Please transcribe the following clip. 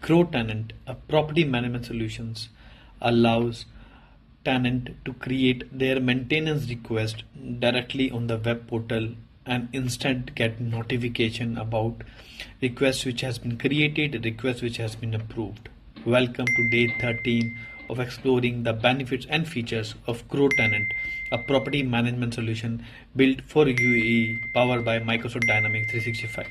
GrowTenant, a property management solutions, allows tenant to create their maintenance request directly on the web portal and instant get notification about request which has been created, request which has been approved. Welcome to day 13 of exploring the benefits and features of GrowTenant, a property management solution built for UAE powered by Microsoft Dynamics 365.